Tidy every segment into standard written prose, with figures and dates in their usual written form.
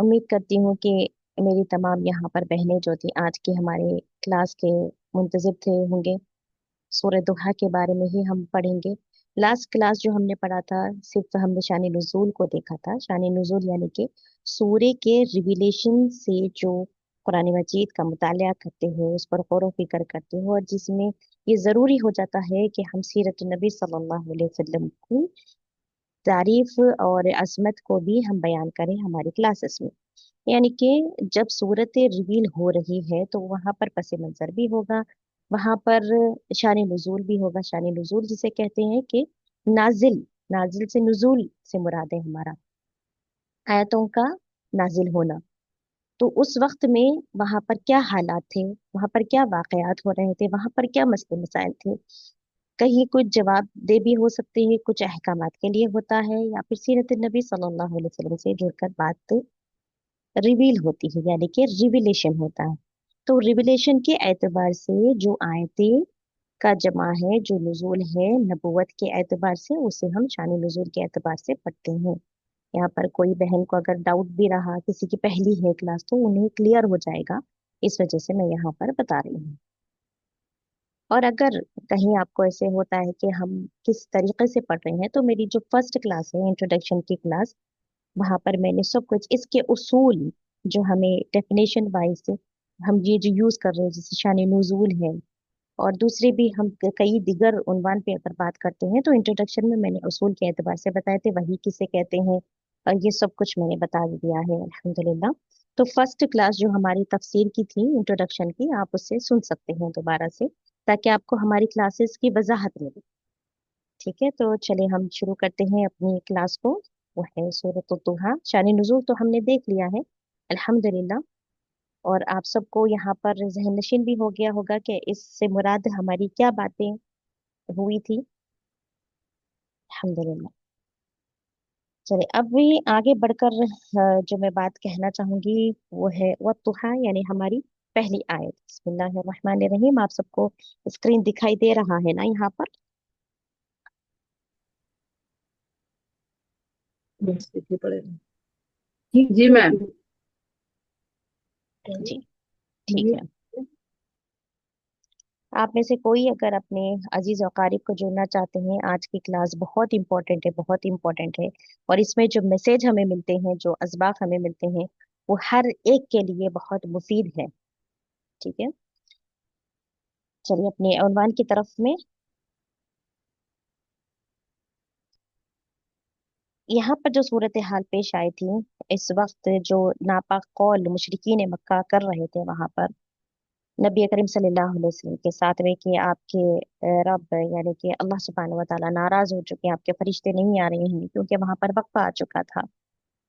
उम्मीद करती हूँ कि मेरी तमाम यहाँ पर बहनें जो थी आज के हमारे क्लास के मुंतजिर थे होंगे। सूरह दुहा के बारे में ही हम पढ़ेंगे। लास्ट क्लास जो हमने पढ़ा था सिर्फ हमने शान नुज़ूल को देखा था। शान नुज़ूल यानी कि सूर्य के रिविलेशन से जो कुरान मजीद का मुतालिया करते हो, उस पर गौर व फिक्र करते हो, और जिसमें ये जरूरी हो जाता है कि हम सीरत नबी सल्लल्लाहु अलैहि वसल्लम की तारीफ और अजमत को भी हम बयान करें हमारी क्लासेस में। यानी कि जब सूरतें रिवील हो रही है तो वहां पर पस मंजर भी होगा, वहां पर शान नुजूल भी होगा। शान नुजूल जिसे कहते हैं कि नाजिल, नाजिल से नुजूल से मुराद है हमारा आयतों का नाजिल होना। तो उस वक्त में वहां पर क्या हालात थे, वहां पर क्या वाकयात हो रहे थे, वहां पर क्या मसले मसाइल थे। कहीं कुछ जवाब दे भी हो सकते हैं, कुछ अहकामात के लिए होता है, या फिर सीरत नबी सल्लल्लाहु अलैहि वसल्लम से जुड़कर बात रिवील होती है, यानी कि रिविलेशन होता है। तो रिविलेशन के एतबार से जो आयतें का जमा है, जो नुजूल है नबूवत के एतबार से, उसे हम शान नुजूल के एतबार से पढ़ते हैं। यहाँ पर कोई बहन को अगर डाउट भी रहा, किसी की पहली है क्लास, तो उन्हें क्लियर हो जाएगा। इस वजह से मैं यहाँ पर बता रही हूँ। और अगर कहीं आपको ऐसे होता है कि हम किस तरीके से पढ़ रहे हैं, तो मेरी जो फर्स्ट क्लास है इंट्रोडक्शन की क्लास, वहां पर मैंने सब कुछ इसके उसूल जो हमें डेफिनेशन वाइज से हम ये जो यूज कर रहे हैं, जैसे शान नुजूल है और दूसरे भी हम कई दिगर उन्वान पे अगर बात करते हैं, तो इंट्रोडक्शन में मैंने उसूल के एतबार से बताए थे, वही किसे कहते हैं, और ये सब कुछ मैंने बता दिया है अल्हम्दुलिल्लाह। तो फर्स्ट क्लास जो हमारी तफसीर की थी इंट्रोडक्शन की, आप उससे सुन सकते हैं दोबारा से, ताकि आपको हमारी क्लासेस की वजाहत मिले। ठीक है, तो चलिए हम शुरू करते हैं अपनी क्लास को। वो है सूरत दुहा। शान नुज़ूल तो हमने देख लिया है अल्हम्दुलिल्लाह। और आप सबको यहाँ पर जहन नशीन भी हो गया होगा कि इससे मुराद हमारी क्या बातें हुई थी अल्हम्दुलिल्लाह। चलिए अब भी आगे बढ़कर जो मैं बात कहना चाहूंगी वो है वत्तुहा, यानी हमारी पहली आयत। बिस्मिल्लाहिर्रहमानिर्रहीम। आप सबको स्क्रीन दिखाई दे रहा है ना यहाँ पर? बस देखिए पड़ेगा। जी जी मैम। जी, ठीक है। आप में से कोई अगर अपने अजीज अकारिब को जोड़ना चाहते हैं, आज की क्लास बहुत इंपॉर्टेंट है, बहुत इंपॉर्टेंट है। और इसमें जो मैसेज हमें मिलते हैं, जो असबाक हमें मिलते हैं, वो हर एक के लिए बहुत मुफीद है। ठीक है, चलिए अपने उन्वान की तरफ में। यहाँ पर जो सूरत हाल पेश आई थी इस वक्त, जो नापाक कौल मुशरिकीन मक्का कर रहे थे वहां पर नबी करीम सल्लल्लाहु अलैहि वसल्लम के साथ में, कि आपके रब यानी कि अल्लाह सुब्हानहू व तआला नाराज हो चुके हैं, आपके फरिश्ते नहीं आ रहे हैं, क्योंकि वहां पर वक्फा आ चुका था।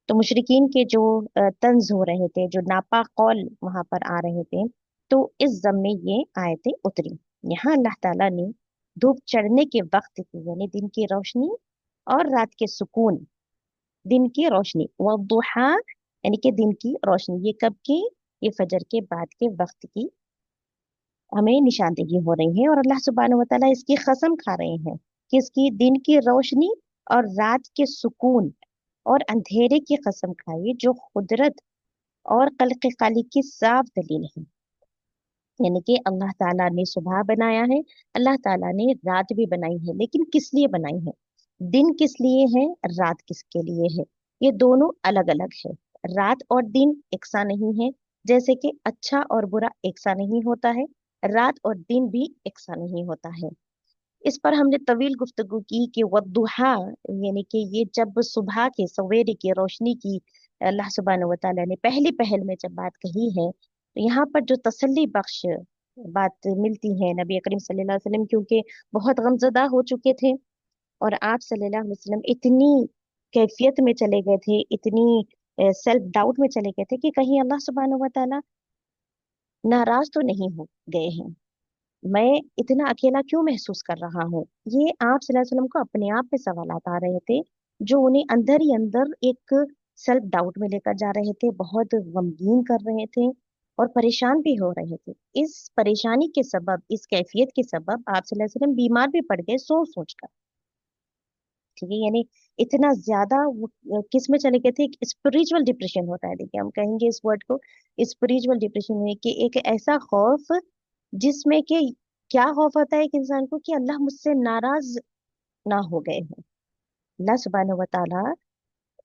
तो मुशरिकीन के जो तंज हो रहे थे, जो नापाक कौल वहां पर आ रहे थे, तो इस जम में ये आयतें उतरी। यहाँ अल्लाह ताला ने धूप चढ़ने के वक्त की, यानी दिन की रोशनी और रात के सुकून, दिन की रोशनी वद्दुहा, यानी कि दिन की रोशनी, ये कब की? ये फजर के बाद के वक्त की हमें निशानदेही हो रही है। और अल्लाह सुब्हानहू व तआला इसकी कसम खा रहे हैं कि इसकी दिन की रोशनी और रात के सुकून और अंधेरे की कसम खाई, जो कुदरत और खल्क़ खालिक की साफ दलील है। यानी कि अल्लाह ताला ने सुबह बनाया है, अल्लाह ताला ने रात भी बनाई है, लेकिन किस लिए बनाई है? दिन किस लिए है, रात किसके लिए है? ये दोनों अलग अलग है। रात और दिन एक सा नहीं है, जैसे कि अच्छा और बुरा एक सा नहीं होता है, रात और दिन भी एक सा नहीं होता है। इस पर हमने तवील गुफ्तगू की कि वद्दुहा, यानी कि ये जब सुबह के सवेरे की रोशनी की अल्लाह सुब्हानहू व तआला ने पहली पहल में जब बात कही है, तो यहाँ पर जो तसल्ली बख्श बात मिलती है नबी करीम सल्लल्लाहु अलैहि वसल्लम, क्योंकि बहुत गमजदा हो चुके थे, और आप सल्लल्लाहु अलैहि वसल्लम इतनी कैफियत में चले गए थे, इतनी सेल्फ डाउट में चले गए थे कि कहीं अल्लाह सुब्हानहू व तआला नाराज तो नहीं हो गए हैं, मैं इतना अकेला क्यों महसूस कर रहा हूँ। ये आप सल्लल्लाहु अलैहि वसल्लम को अपने आप पे सवालात आ रहे थे, जो उन्हें अंदर ही अंदर एक सेल्फ डाउट में लेकर जा रहे थे, बहुत गमगीन कर रहे थे और परेशान भी हो रहे थे। इस परेशानी के सबब, इस कैफियत के सबब आप सल्लल्लाहु अलैहि वसल्लम बीमार भी पड़ गए सोच सोच कर। ठीक है, यानी इतना ज्यादा वो किस में चले गए थे, स्पिरिचुअल डिप्रेशन होता है, देखिए हम कहेंगे इस वर्ड को, स्पिरिचुअल डिप्रेशन में, कि एक ऐसा खौफ जिसमें कि क्या खौफ होता है एक इंसान को, कि अल्लाह मुझसे नाराज ना हो गए हैं। अल्लाह सुब्हानहू व तआला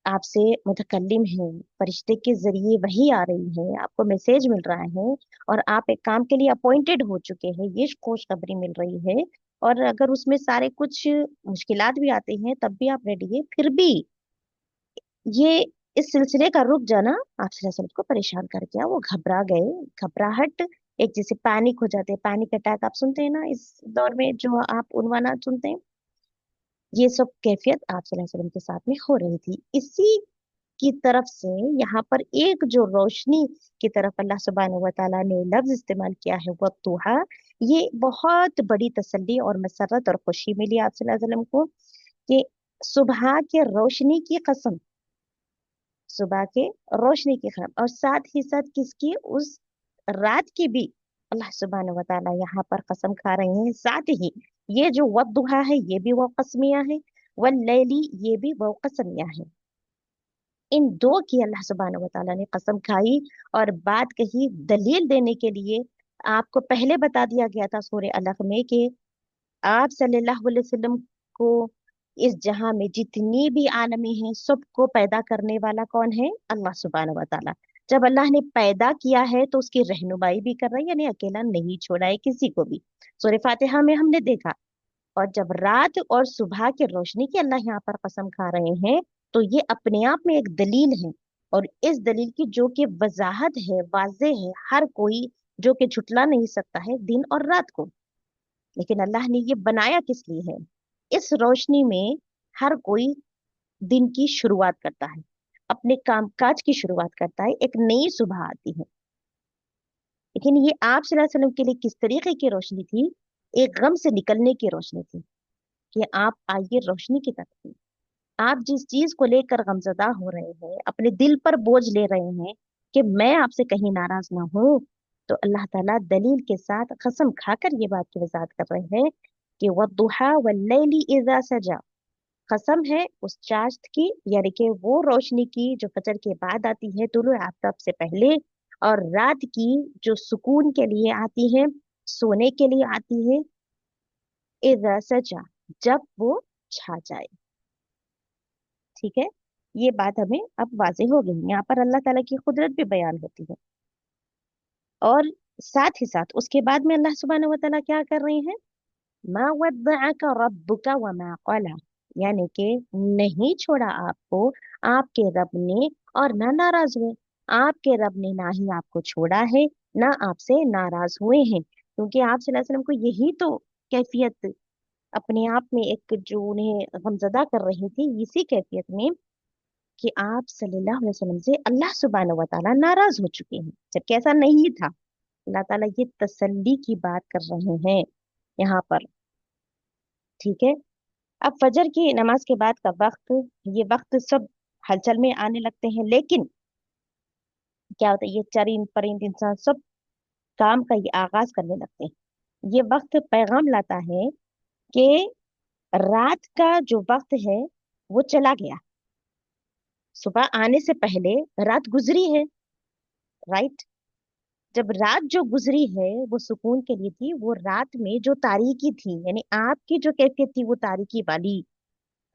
आपसे मुतकल्लिम है, फरिश्ते के जरिए वही आ रही है, आपको मैसेज मिल रहा है, और आप एक काम के लिए अपॉइंटेड हो चुके हैं, ये खुशखबरी मिल रही है। और अगर उसमें सारे कुछ मुश्किलात भी आते हैं तब भी आप रेडी है, फिर भी ये इस सिलसिले का रुक जाना आप सल्लल्लाहु अलैहि वसल्लम को परेशान कर गया। वो घबरा गए, घबराहट, एक जैसे पैनिक हो जाते हैं, पैनिक अटैक आप सुनते हैं ना इस दौर में, जो आप उन्वानात सुनते हैं, ये सब कैफियत आप सल्लल्लाहु अलैहि वसल्लम के साथ में हो रही थी। इसी की तरफ से यहाँ पर एक जो रोशनी की तरफ अल्लाह सुब्हानहू व तआला ने लफ्ज इस्तेमाल किया है, वो दुहा, ये बहुत बड़ी तसल्ली और मसरत और खुशी मिली आप सल्लल्लाहु अलैहि वसल्लम को, कि सुबह के रोशनी की कसम, सुबह के रोशनी की कसम, और साथ ही साथ किसकी, उस रात की भी अल्लाह सुब्हानहू व तआला यहाँ पर कसम खा रहे हैं। साथ ही ये जो वद्दुहा है ये भी वो कसमिया है, वल्लैली ये भी वो कसमिया है। इन दो की अल्लाह सुब्हानहू व तआला ने कसम खाई और बात कही दलील देने के लिए। आपको पहले बता दिया गया था सूरह अलग में कि आप सल्लल्लाहु अलैहि वसल्लम को इस जहां में जितनी भी आलमी हैं सबको पैदा करने वाला कौन है, अल्लाह सुब्हानहू व तआला। जब अल्लाह ने पैदा किया है तो उसकी रहनुमाई भी कर रहा है, यानी अकेला नहीं छोड़ा है किसी को भी। सूरह फातिहा में हमने देखा। और जब रात और सुबह की रोशनी की अल्लाह यहाँ पर कसम खा रहे हैं, तो ये अपने आप में एक दलील है। और इस दलील की जो कि वजाहत है, वाजे है, हर कोई जो कि झुटला नहीं सकता है दिन और रात को। लेकिन अल्लाह ने ये बनाया किस लिए है, इस रोशनी में हर कोई दिन की शुरुआत करता है, अपने कामकाज की शुरुआत करता है, एक नई सुबह आती है। लेकिन ये आप सल्लल्लाहु अलैहि वसल्लम के लिए किस तरीके की रोशनी थी, एक गम से निकलने की रोशनी थी, कि आप आइए रोशनी की तरफ। आप जिस चीज को लेकर गमजदा हो रहे हैं, अपने दिल पर बोझ ले रहे हैं कि मैं आपसे कहीं नाराज ना हूं, तो अल्लाह ताला दलील के साथ कसम खाकर ये बात की वजाहत कर रहे हैं कि वद्दुहा वल्लैली इज़ा सजा, कसम है उस चाश्त की, यानी कि वो रोशनी की जो फजर के बाद आती है, तुलु आफ्ताब से पहले, और रात की जो सुकून के लिए आती है, सोने के लिए आती है, इज़ा सजा, जब वो छा जाए। ठीक है, ये बात हमें अब वाज़ेह हो गई। यहाँ पर अल्लाह ताला की कुदरत भी बयान होती है। और साथ ही साथ उसके बाद में अल्लाह सुब्हानहू व तआला क्या कर रहे हैं, मा वद्दअका रब्बुका व मा क़ला, यानी कि नहीं छोड़ा आपको आपके रब ने और ना नाराज हुए। आपके रब ने ना ही आपको छोड़ा है, ना आपसे नाराज हुए हैं, क्योंकि आप सल्लल्लाहु अलैहि वसल्लम को यही तो कैफियत अपने आप में एक जो उन्हें गमजदा कर रही थी, इसी कैफियत में कि आप सल्लल्लाहु अलैहि वसल्लम से अल्लाह सुब्हानहू व तआला नाराज हो चुके हैं, जबकि ऐसा नहीं था। अल्लाह ताला ये तसल्ली की बात कर रहे हैं यहाँ पर। ठीक है, अब फजर की नमाज के बाद का वक्त, ये वक्त सब हलचल में आने लगते हैं, लेकिन क्या होता है, ये चरिंद परिंद इंसान सब काम का ये आगाज करने लगते हैं। ये वक्त पैगाम लाता है कि रात का जो वक्त है वो चला गया, सुबह आने से पहले रात गुजरी है, राइट। जब रात जो गुजरी है वो सुकून के लिए थी, वो रात में जो तारीकी थी, यानी आपकी जो कैफियत थी वो तारीकी वाली,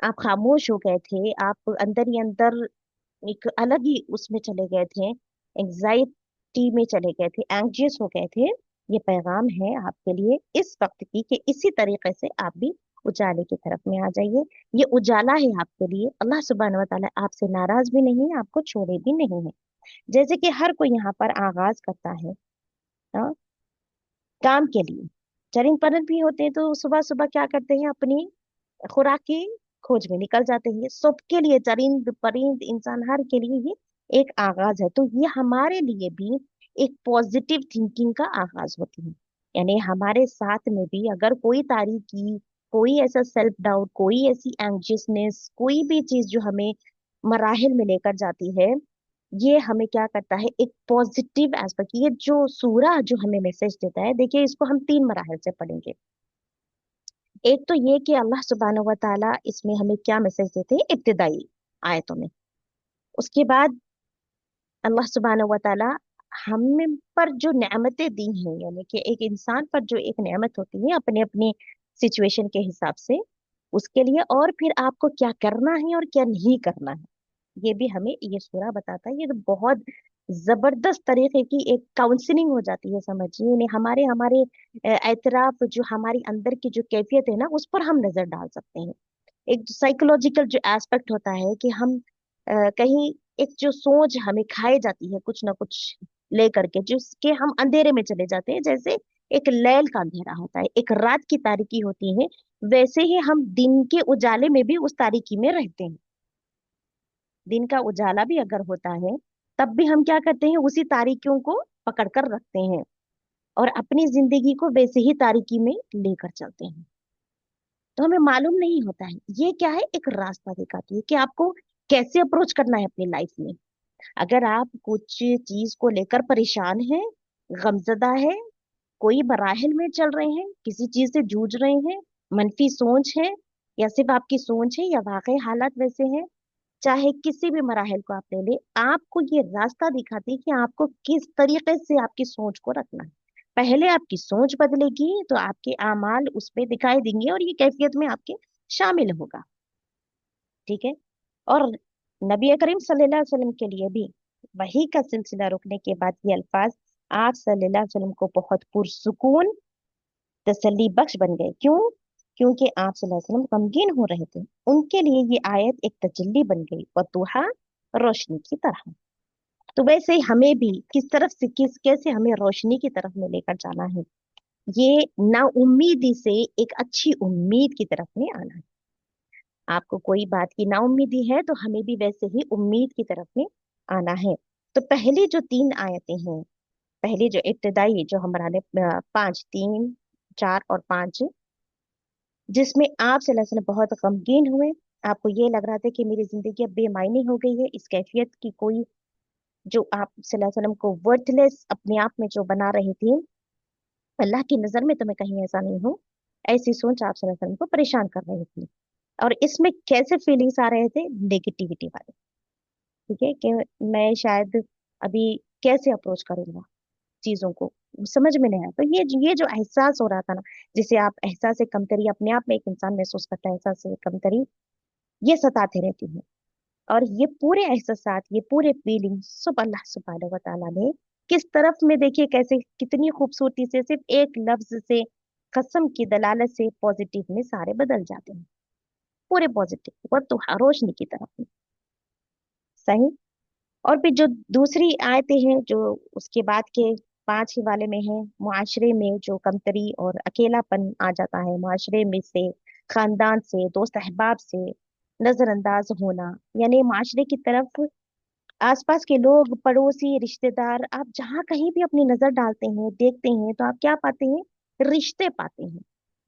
आप खामोश हो गए थे, आप अंदर ही अंदर एक अलग ही उसमें चले गए थे, एंजाइटी में चले गए थे, एंग्जियस हो गए थे। ये पैगाम है आपके लिए इस वक्त की, कि इसी तरीके से आप भी उजाले की तरफ में आ जाइए। ये उजाला है आपके लिए, अल्लाह सुब्हानहू व तआला आपसे नाराज भी नहीं है, आपको छोड़े भी नहीं है। जैसे कि हर कोई यहाँ पर आगाज करता है, हाँ, काम के लिए। चरिंद परिंद भी होते हैं तो सुबह सुबह क्या करते हैं, अपनी खुराक की खोज में निकल जाते हैं। सबके लिए, चरिंद परिंद इंसान हर के लिए ये एक आगाज है। तो ये हमारे लिए भी एक पॉजिटिव थिंकिंग का आगाज होती है। यानी हमारे साथ में भी अगर कोई तारीकी, कोई ऐसा सेल्फ डाउट, कोई ऐसी एंग्जियसनेस, कोई भी चीज जो हमें मराहिल में लेकर जाती है, ये हमें क्या करता है, एक पॉजिटिव एस्पेक्ट, ये जो सूरा जो हमें मैसेज देता है, देखिए इसको हम तीन मराहल से पढ़ेंगे। एक तो ये कि अल्लाह सुब्हानहू व तआला इसमें हमें क्या मैसेज देते हैं इब्तिदाई आयतों में। उसके बाद अल्लाह सुब्हानहू व तआला हम पर जो नेमतें दी हैं, यानी कि एक इंसान पर जो एक नेमत होती है अपने अपनी सिचुएशन के हिसाब से, उसके लिए और फिर आपको क्या करना है और क्या नहीं करना है, ये भी हमें ये सूरा बताता है। ये तो बहुत जबरदस्त तरीके की एक काउंसलिंग हो जाती है, समझिए, यानी हमारे हमारे एतराफ, जो हमारी अंदर की जो कैफियत है ना, उस पर हम नजर डाल सकते हैं। एक साइकोलॉजिकल जो एस्पेक्ट होता है कि हम कहीं एक जो सोच हमें खाई जाती है कुछ ना कुछ लेकर के, जिसके हम अंधेरे में चले जाते हैं, जैसे एक लैल का अंधेरा होता है, एक रात की तारीकी होती है, वैसे ही हम दिन के उजाले में भी उस तारीकी में रहते हैं। दिन का उजाला भी अगर होता है, तब भी हम क्या करते हैं, उसी तारीकियों को पकड़ कर रखते हैं और अपनी जिंदगी को वैसे ही तारीकी में लेकर चलते हैं। तो हमें मालूम नहीं होता है ये क्या है, एक रास्ता दिखाती है कि आपको कैसे अप्रोच करना है अपनी लाइफ में। अगर आप कुछ चीज को लेकर परेशान हैं, गमजदा है, कोई मराहल में चल रहे हैं, किसी चीज से जूझ रहे हैं, मनफी सोच है, या सिर्फ आपकी सोच है, या वाकई हालात वैसे हैं, चाहे किसी भी मराहल को आप ले ले, आपको ये रास्ता दिखाती है कि आपको किस तरीके से आपकी सोच को रखना है। पहले आपकी सोच बदलेगी तो आपके आमाल उसमें दिखाई देंगे और ये कैफियत में आपके शामिल होगा। ठीक है। और नबी करीम सल्लल्लाहु अलैहि वसल्लम के लिए भी वही का सिलसिला रुकने के बाद ये अल्फाज आप सल्लल्लाहु अलैहि वसल्लम को बहुत पुरसुकून तसल्ली बख्श बन गए। क्यों? क्योंकि आप सल्लल्लाहु अलैहि वसल्लम गमगीन हो रहे थे। उनके लिए ये आयत एक तजल्ली बन गई, वतुहा, रोशनी की तरह। तो वैसे ही हमें भी किस तरफ से किस कैसे हमें रोशनी की तरफ में लेकर जाना है, ये ना उम्मीदी से एक अच्छी उम्मीद की तरफ में आना है। आपको कोई बात की ना उम्मीदी है तो हमें भी वैसे ही उम्मीद की तरफ में आना है। तो पहली जो तीन आयतें हैं, पहली जो इब्तिदाई जो हमारे पांच, तीन, चार और पांच, जिसमें आप सल्लल्लाहु अलैहि वसल्लम बहुत गमगीन हुए, आपको ये लग रहा था कि मेरी जिंदगी अब बेमायने हो गई है, इस कैफियत की कोई, जो आप सल्लल्लाहु अलैहि वसल्लम को वर्थलेस अपने आप में जो बना रही थी, अल्लाह की नजर में तो मैं कहीं ऐसा नहीं हूँ, ऐसी सोच आप सल्लल्लाहु अलैहि वसल्लम को परेशान कर रही थी। और इसमें कैसे फीलिंग्स आ रहे थे, नेगेटिविटी वाले। ठीक है, कि मैं शायद अभी कैसे अप्रोच करूंगा चीजों को, समझ में नहीं आया। तो ये जो एहसास हो रहा था ना, जिसे आप एहसास कमतरी अपने आप में एक इंसान महसूस करता है, एहसास कमतरी, ये सताते रहती है। और ये पूरे एहसासात, ये पूरे फीलिंग सब अल्लाह सुब्हानहू व तआला ने किस तरफ में, देखिए कैसे, कितनी खूबसूरती से, सिर्फ एक लफ्ज से, कसम की दलालत से पॉजिटिव में सारे बदल जाते हैं, पूरे पॉजिटिव, और तो रोशनी की तरफ में। सही। और फिर जो दूसरी आयतें हैं जो उसके बाद के पांच ही वाले में है, मुआशरे में जो कमतरी और अकेलापन आ जाता है, मुआशरे में से, खानदान से, दोस्त अहबाब से नजरअंदाज होना, यानी माशरे की तरफ आसपास के लोग, पड़ोसी, रिश्तेदार, आप जहाँ कहीं भी अपनी नजर डालते हैं, देखते हैं, तो आप क्या पाते हैं, रिश्ते पाते हैं,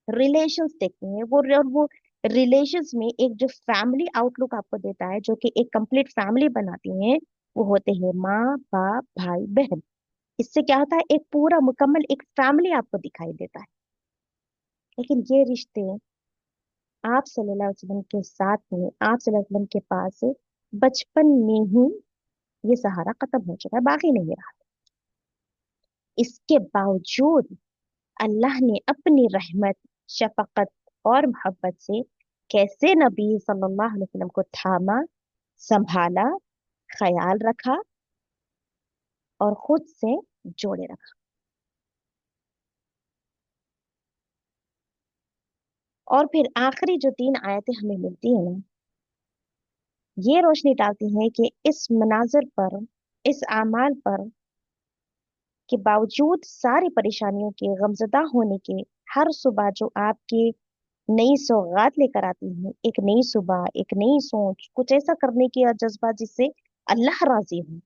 रिलेशंस देखते हैं। वो रिलेशंस में एक जो फैमिली आउटलुक आपको देता है, जो कि एक कंप्लीट फैमिली बनाती है, वो होते हैं माँ, बाप, भाई, बहन। इससे क्या होता है, एक पूरा मुकम्मल एक फैमिली आपको दिखाई देता है। लेकिन ये रिश्ते आप सल्लल्लाहु अलैहि वसल्लम के साथ में, आप सल्लल्लाहु अलैहि वसल्लम के पास बचपन में ही ये सहारा खत्म हो चुका है, बाकी नहीं रहा। इसके बावजूद अल्लाह ने अपनी रहमत, शफकत और मोहब्बत से कैसे नबी सल्लल्लाहु अलैहि वसल्लम को थामा, संभाला, ख्याल रखा और खुद से जोड़े रखा। और फिर आखिरी जो तीन आयतें हमें मिलती है ना, ये रोशनी डालती हैं कि इस मनाजिर पर, इस आमाल पर के बावजूद, सारी परेशानियों के, गमजदा होने के, हर सुबह जो आपके नई सौगात लेकर आती हैं, एक नई सुबह, एक नई सोच, कुछ ऐसा करने की जज्बा जिससे अल्लाह राजी हो,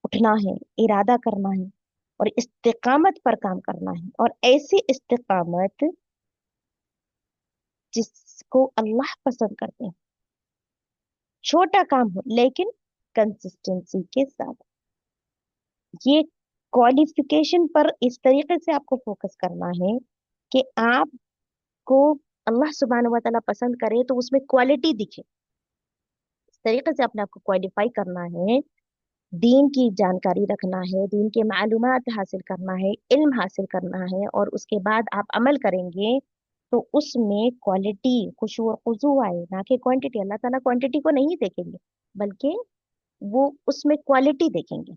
उठना है, इरादा करना है और इस्तिकामत पर काम करना है, और ऐसी इस्तिकामत जिसको अल्लाह पसंद करते हैं। छोटा काम हो लेकिन कंसिस्टेंसी के साथ। ये क्वालिफिकेशन पर इस तरीके से आपको फोकस करना है कि आपको अल्लाह सुब्हानहू व तआला पसंद करे तो उसमें क्वालिटी दिखे। इस तरीके से अपने आप को क्वालिफाई करना है, दीन की जानकारी रखना है, दीन के मालूमात हासिल करना है, इल्म हासिल करना है, और उसके बाद आप अमल करेंगे तो उसमें क्वालिटी, खुशू और खुजू आए, ना कि क्वांटिटी। अल्लाह ताला क्वांटिटी को नहीं देखेंगे, बल्कि वो उसमें क्वालिटी देखेंगे,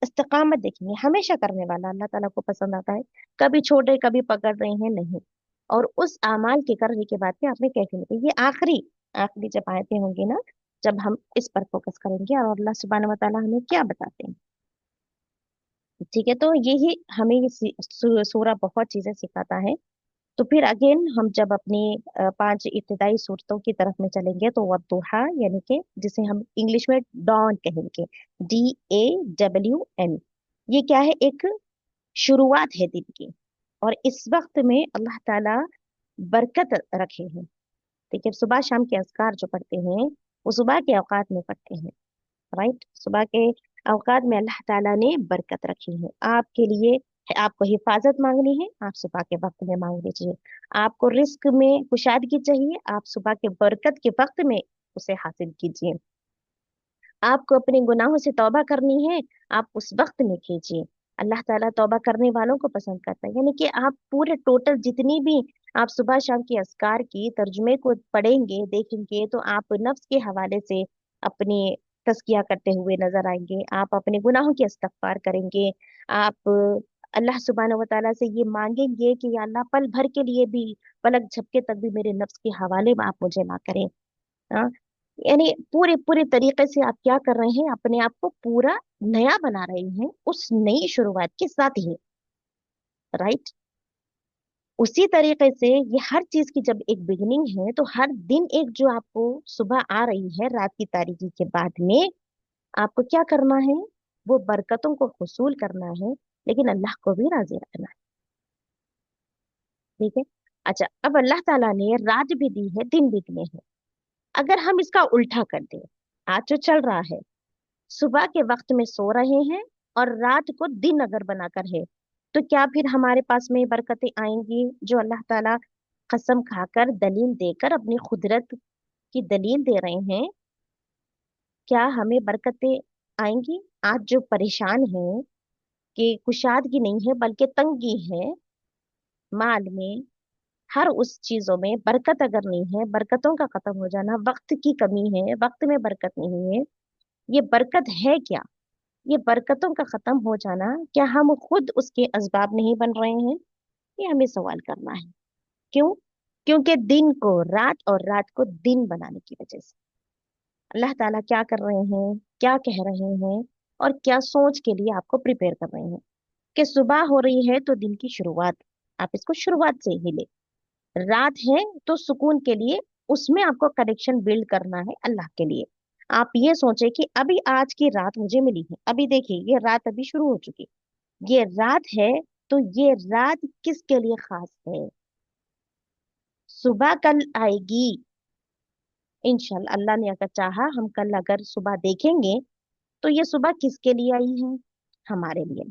इस्तिकामत देखेंगे। हमेशा करने वाला अल्लाह ताला को पसंद आता है, कभी छोड़ रहे कभी पकड़ रहे हैं नहीं। और उस अमाल के करने के बाद में आपने कैफी नहीं, ये आखिरी आखिरी जब आयतें होंगी ना, जब हम इस पर फोकस करेंगे और अल्लाह सुब्हानहू व तआला हमें क्या बताते हैं। ठीक है, तो यही हमें ये सूरा बहुत चीजें सिखाता है। तो फिर अगेन हम जब अपनी 5 इब्तिदाई सूरतों की तरफ में चलेंगे तो वद्दुहा, यानी कि जिसे हम इंग्लिश में डॉन कहेंगे, DAWN। ये क्या है? एक शुरुआत है दिन की, और इस वक्त में अल्लाह ताला बरकत रखे हैं। ठीक है, सुबह शाम के अज़कार जो पढ़ते हैं वो सुबह के औकात में पढ़ते हैं। राइट, सुबह के औकात में अल्लाह ताला ने बरकत रखी है आपके लिए। आपको हिफाजत मांगनी है, आप सुबह के वक्त में मांग लीजिए। आपको रिस्क में कुशादगी चाहिए, आप सुबह के बरकत के वक्त में उसे हासिल कीजिए। आपको अपने गुनाहों से तौबा करनी है, आप उस वक्त में कीजिए। अल्लाह ताला तौबा करने वालों को पसंद करता है। यानी कि आप पूरे टोटल जितनी भी आप सुबह शाम की अस्कार की तर्जुमे को पढ़ेंगे देखेंगे तो आप नफ्स के हवाले से अपनी तस्किया करते हुए नजर आएंगे। आप अपने गुनाहों की इस्तगफार करेंगे। आप अल्लाह सुब्हानहू व तआला से ये मांगेंगे कि या अल्लाह पल भर के लिए भी, पलक झपके तक भी मेरे नफ्स के हवाले में आप मुझे ना करें। हाँ, यानी पूरे पूरे तरीके से आप क्या कर रहे हैं, अपने आप को पूरा नया बना रहे हैं उस नई शुरुआत के साथ ही। राइट, उसी तरीके से ये हर चीज की जब एक बिगिनिंग है तो हर दिन एक जो आपको सुबह आ रही है रात की तारीकी के बाद में, आपको क्या करना है? वो बरकतों को हुसूल करना है, लेकिन अल्लाह को भी राजी रखना है। ठीक है। अच्छा, अब अल्लाह ताला ने रात भी दी है, दिन भी दिए हैं। अगर हम इसका उल्टा कर दें, आज जो चल रहा है, सुबह के वक्त में सो रहे हैं और रात को दिन अगर बनाकर है, तो क्या फिर हमारे पास में बरकतें आएंगी जो अल्लाह ताला कसम खाकर दलील देकर अपनी कुदरत की दलील दे रहे हैं? क्या हमें बरकतें आएंगी? आज जो परेशान हैं कि कुशादगी नहीं है बल्कि तंगी है, माल में, हर उस चीजों में बरकत अगर नहीं है, बरकतों का खत्म हो जाना, वक्त की कमी है, वक्त में बरकत नहीं है, ये बरकत है क्या? ये बरकतों का खत्म हो जाना, क्या हम खुद उसके असबाब नहीं बन रहे हैं? ये हमें सवाल करना है। क्यों? क्योंकि दिन को रात और रात को दिन बनाने की वजह से अल्लाह ताला क्या कर रहे हैं, क्या कह रहे हैं, और क्या सोच के लिए आपको प्रिपेयर कर रहे हैं कि सुबह हो रही है तो दिन की शुरुआत, आप इसको शुरुआत से ही ले। रात है तो सुकून के लिए उसमें आपको कनेक्शन बिल्ड करना है अल्लाह के लिए। आप ये सोचे कि अभी आज की रात मुझे मिली है, अभी देखिए ये रात अभी शुरू हो चुकी, ये रात है, तो ये रात किसके लिए खास है? सुबह कल आएगी इंशाल्लाह, अल्लाह ने अगर चाहा, हम कल अगर सुबह देखेंगे तो ये सुबह किसके लिए आई है? हमारे लिए।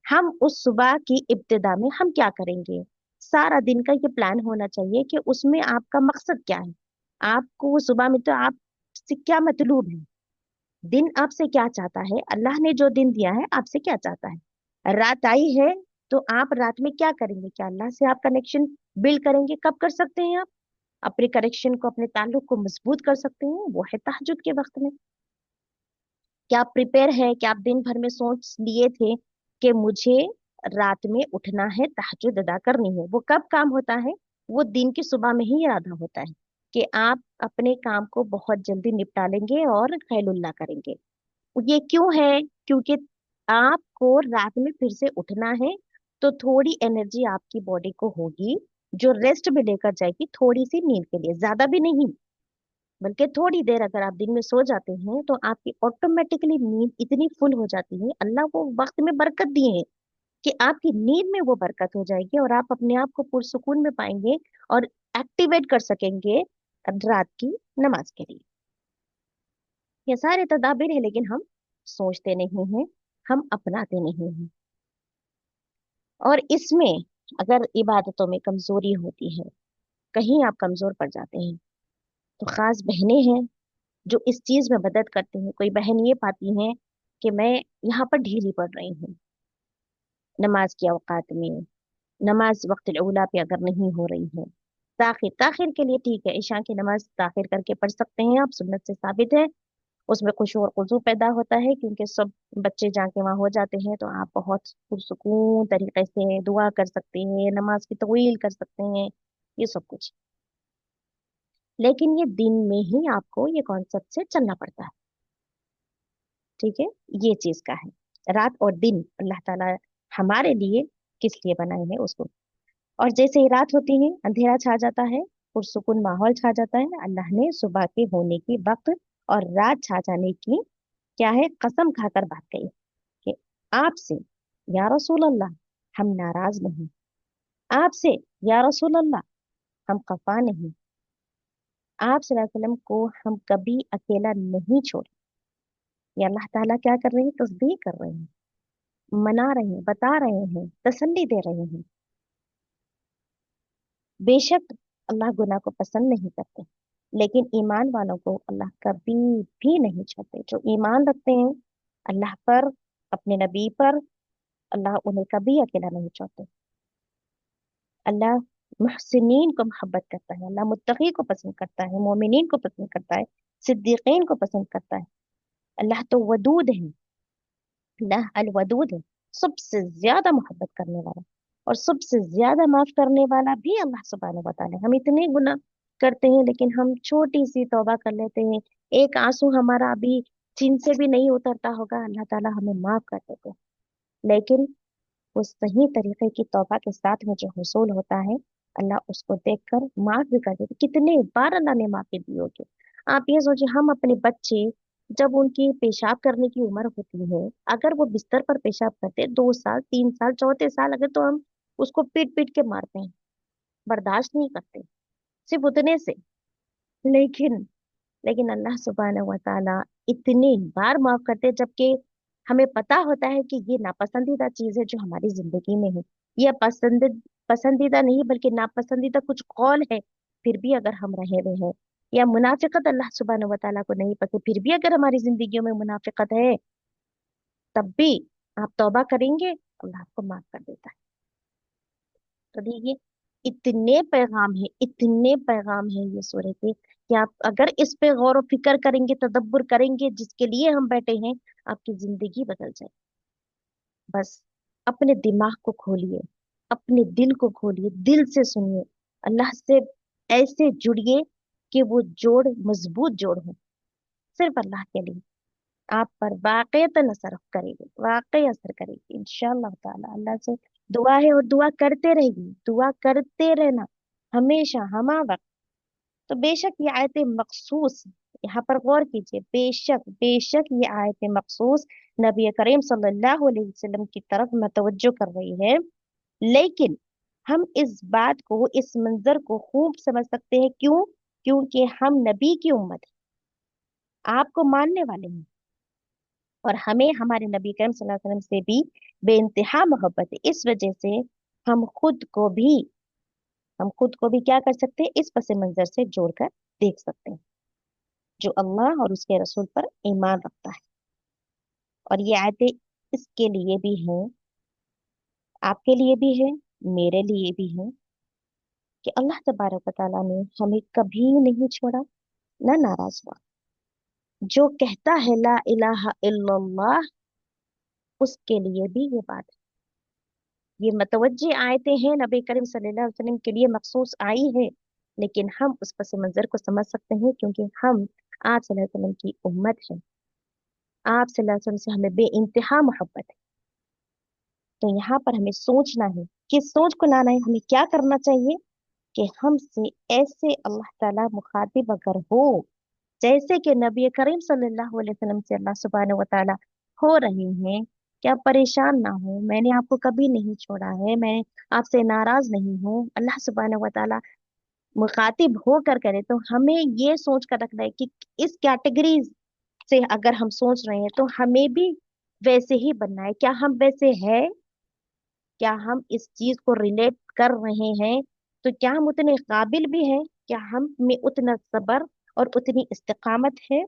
हम उस सुबह की इब्तिदा में हम क्या करेंगे? सारा दिन का ये प्लान होना चाहिए कि उसमें आपका मकसद क्या है। आपको वो सुबह में तो आपसे क्या मतलूब है, दिन आपसे क्या चाहता है, अल्लाह ने जो दिन दिया है आपसे क्या चाहता है। रात आई है तो आप रात में क्या करेंगे? क्या अल्लाह से आप कनेक्शन बिल्ड करेंगे? कब कर सकते हैं आप अपने कनेक्शन को, अपने ताल्लुक को मजबूत कर सकते हैं? वो है तहज्जुद के वक्त में। क्या आप प्रिपेयर है? क्या आप दिन भर में सोच लिए थे कि मुझे रात में उठना है, तहज्जुद अदा करनी है? वो कब काम होता है? वो दिन की सुबह में ही इरादा होता है कि आप अपने काम को बहुत जल्दी निपटा लेंगे और खैलुल्लाह करेंगे। ये क्यों है? क्योंकि आपको रात में फिर से उठना है, तो थोड़ी एनर्जी आपकी बॉडी को होगी जो रेस्ट में लेकर जाएगी, थोड़ी सी नींद के लिए, ज्यादा भी नहीं, बल्कि थोड़ी देर अगर आप दिन में सो जाते हैं तो आपकी ऑटोमेटिकली नींद इतनी फुल हो जाती है, अल्लाह को वक्त में बरकत दिए है कि आपकी नींद में वो बरकत हो जाएगी और आप अपने आप को पुरसुकून में पाएंगे और एक्टिवेट कर सकेंगे रात की नमाज के लिए। ये सारे तदाबीर है, लेकिन हम सोचते नहीं हैं, हम अपनाते नहीं हैं। और इसमें अगर इबादतों में कमजोरी होती है कहीं आप कमजोर पड़ जाते हैं। तो खास बहनें हैं जो इस चीज में मदद करती हैं। कोई बहन ये पाती है कि मैं यहाँ पर ढीली पड़ रही हूँ नमाज के औकात में, नमाज वक्त उला पे अगर नहीं हो रही है, ताखिर ताखिर के लिए ठीक है, ईशा की नमाज ताखिर करके पढ़ सकते हैं आप, सुन्नत से साबित है। उसमें खुशू और खुजू पैदा होता है क्योंकि सब बच्चे जाके वहां हो जाते हैं, तो आप बहुत पुरसुकून तरीके से दुआ कर सकते हैं, नमाज की तवील कर सकते हैं, ये सब कुछ। लेकिन ये दिन में ही आपको ये कॉन्सेप्ट से चलना पड़ता है। ठीक है, ये चीज का है। रात और दिन अल्लाह ताला हमारे लिए किस लिए बनाए हैं उसको। और जैसे ही रात होती है अंधेरा छा जाता है, पुरसुकून माहौल छा जाता है, अल्लाह ने सुबह के होने की वक्त और रात छा जाने की क्या है कसम खाकर बात कही कि आपसे या रसूल अल्लाह हम नाराज नहीं, आपसे या रसूल अल्लाह हम खफा नहीं, आप सल्लल्लाहु अलैहि वसल्लम को हम कभी अकेला नहीं छोड़े। ये अल्लाह ताला क्या कर रहे हैं, तस्दीक कर रहे हैं, मना रहे हैं, बता रहे हैं, तसल्ली दे रहे हैं। बेशक अल्लाह गुनाह को पसंद नहीं करते, लेकिन ईमान वालों को अल्लाह कभी भी नहीं छोड़ते। जो ईमान रखते हैं अल्लाह पर, अपने नबी पर, अल्लाह उन्हें कभी अकेला नहीं छोड़ते। अल्लाह मुहसिनीन को मोहब्बत करता है, अल्लाह मुत्तकी को पसंद करता है, मोमिनीन को पसंद करता है, सिद्दीकीन को पसंद करता है। अल्लाह तो वदूद है, अल्लाह अल वदूद है, सबसे ज्यादा मोहब्बत करने वाला और सबसे ज्यादा माफ करने वाला भी अल्लाह सुब्हानहू व तआला है। हम इतने गुनाह करते हैं लेकिन हम छोटी सी तौबा कर लेते हैं, एक आंसू हमारा अभी जिन से भी नहीं उतरता होगा, अल्लाह ताला हमें माफ कर देते हैं। लेकिन वो सही तरीके की तौबा के साथ में जो हुसूल होता है, अल्लाह उसको देखकर माफ भी कर देते। कितने बार अल्लाह ने माफी दी होगी। आप ये सोचिए, हम अपने बच्चे जब उनकी पेशाब करने की उम्र होती है, अगर वो बिस्तर पर पेशाब करते 2 साल 3 साल चौथे साल, अगर तो हम उसको पीट पीट के मारते हैं, बर्दाश्त नहीं करते सिर्फ उतने से। लेकिन लेकिन अल्लाह सुब्हानहू व तआला इतनी बार माफ करते हैं, जबकि हमें पता होता है कि ये नापसंदीदा चीज है जो हमारी जिंदगी में है। यह पसंदीदा नहीं बल्कि नापसंदीदा कुछ कौल है, फिर भी अगर हम रहे हुए हैं, या मुनाफिकत अल्लाह सुब्हानहू व तआला को नहीं पसंद, फिर भी अगर हमारी जिंदगियों में मुनाफिकत है, तब भी आप तौबा करेंगे अल्लाह आपको माफ कर देता है। तो देखिए, इतने पैगाम है, इतने पैगाम है ये सूरह के, कि आप अगर इस पे गौर और फिक्र करेंगे, तदब्बर करेंगे, जिसके लिए हम बैठे हैं, आपकी जिंदगी बदल जाए। बस अपने दिमाग को खोलिए, अपने दिल को खोलिए, दिल से सुनिए, अल्लाह से ऐसे जुड़िए कि वो जोड़ मजबूत जोड़ हो, सिर्फ अल्लाह के लिए। आप पर वाकईतन असर करेगी, वाकई असर करेगी इंशाअल्लाह ताला। अल्लाह से दुआ है और दुआ करते रहेगी, दुआ करते रहना हमेशा हमा वक्त। तो बेशक ये आयतें मखसूस, यहाँ पर गौर कीजिए, बेशक बेशक ये आयतें मखसूस नबी करीम सल्लल्लाहु अलैहि वसल्लम की तरफ मतवज्जो कर रही है। लेकिन हम इस बात को, इस मंजर को खूब समझ सकते हैं, क्यों? क्योंकि हम नबी की उम्मत हैं, आपको मानने वाले हैं, और हमें हमारे नबी करीम सल्लल्लाहु अलैहि वसल्लम से भी बेइंतहा मोहब्बत है। इस वजह से हम खुद को भी हम खुद को भी क्या कर सकते हैं, इस पस मंजर से जोड़कर देख सकते हैं, जो अल्लाह और उसके रसूल पर ईमान रखता है। और ये आयतें इसके लिए भी हैं, आपके लिए भी है, मेरे लिए भी है, कि अल्लाह तबारक व तआला ने हमें कभी नहीं छोड़ा, ना नाराज हुआ। जो कहता है ला इलाहा इल्लल्लाह, उसके लिए भी ये बात है। ये मतवज्जे आयतें हैं, नबी करीम सल्लल्लाहु अलैहि वसल्लम के लिए मखसूस आई है, लेकिन हम उस पस मंजर को समझ सकते हैं क्योंकि हम आप सल्लल्लाहु अलैहि वसल्लम की उम्मत है, आप सल्लल्लाहु अलैहि वसल्लम से हमें बेइंतहा मोहब्बत है। तो यहाँ पर हमें सोचना है, किस सोच को लाना है, हमें क्या करना चाहिए, कि हमसे ऐसे अल्लाह ताला मुखातिब अगर हो, जैसे कि नबी करीम सल्लल्लाहु अलैहि वसल्लम से अल्लाह सुब्हानहू व तआला हो रहे हैं, क्या परेशान ना हो, मैंने आपको कभी नहीं छोड़ा है, मैं आपसे नाराज नहीं हूँ, अल्लाह सुब्हानहू व तआला मुखातिब होकर करे, तो हमें ये सोच कर रखना है कि इस कैटेगरी से अगर हम सोच रहे हैं तो हमें भी वैसे ही बनना है। क्या हम वैसे हैं? क्या हम इस चीज को रिलेट कर रहे हैं तो क्या हम उतने काबिल भी हैं? क्या हम में उतना सब्र और उतनी इस्तिकामत है?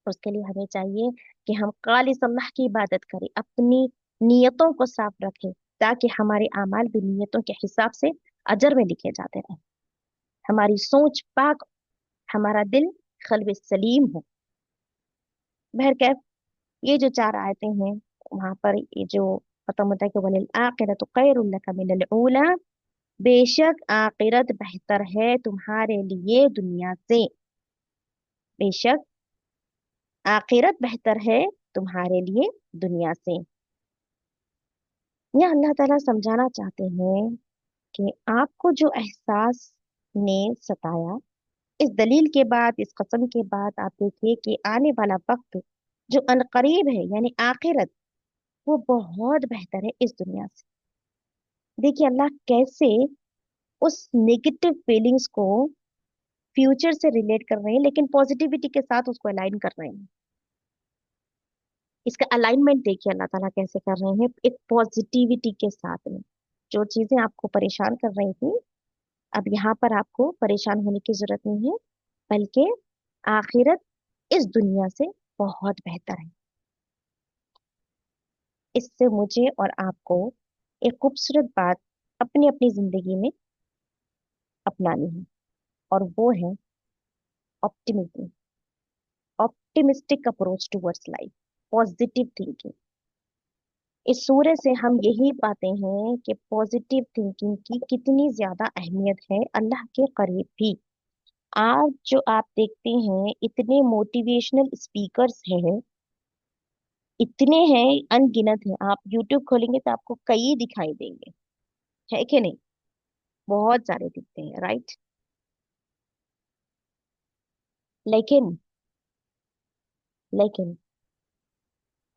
उसके लिए हमें चाहिए कि हम खालिस अल्लाह की इबादत करें, अपनी नियतों को साफ रखें, ताकि हमारे अमाल भी नियतों के हिसाब से अजर में लिखे जाते रहें, हमारी सोच पाक, हमारा दिल कल्ब सलीम हो। बहरकैफ, ये जो चार आयतें हैं, वहां पर ये जो खत्म होता है कि वलिल आखिरतु खैरुल लका मिनल ऊला, बेशक आखिरत बेहतर है तुम्हारे लिए दुनिया से। बेशक आखिरत बेहतर है तुम्हारे लिए दुनिया से। यह अल्लाह ताला समझाना चाहते हैं कि आपको जो एहसास ने सताया, इस दलील के बाद, इस कसम के बाद आप देखिए कि आने वाला वक्त जो अनकरीब है, यानी आखिरत, वो बहुत बेहतर है इस दुनिया से। देखिए अल्लाह कैसे उस नेगेटिव फीलिंग्स को फ्यूचर से रिलेट कर रहे हैं, लेकिन पॉजिटिविटी के साथ उसको अलाइन कर रहे हैं। इसका अलाइनमेंट देखिए अल्लाह ताला कैसे कर रहे हैं, एक पॉजिटिविटी के साथ में। जो चीजें आपको परेशान कर रही थी, अब यहाँ पर आपको परेशान होने की जरूरत नहीं है, बल्कि आखिरत इस दुनिया से बहुत बेहतर है। इससे मुझे और आपको एक खूबसूरत बात अपनी अपनी जिंदगी में अपनानी है, और वो है optimism, optimistic approach towards life, positive thinking. इस सूर्य से हम यही पाते हैं कि पॉजिटिव थिंकिंग की कितनी ज्यादा अहमियत है अल्लाह के करीब भी। आज जो आप देखते हैं, इतने मोटिवेशनल स्पीकर्स हैं, इतने हैं, अनगिनत हैं। आप यूट्यूब खोलेंगे तो आपको कई दिखाई देंगे, है कि नहीं? बहुत सारे दिखते हैं, राइट? लेकिन लेकिन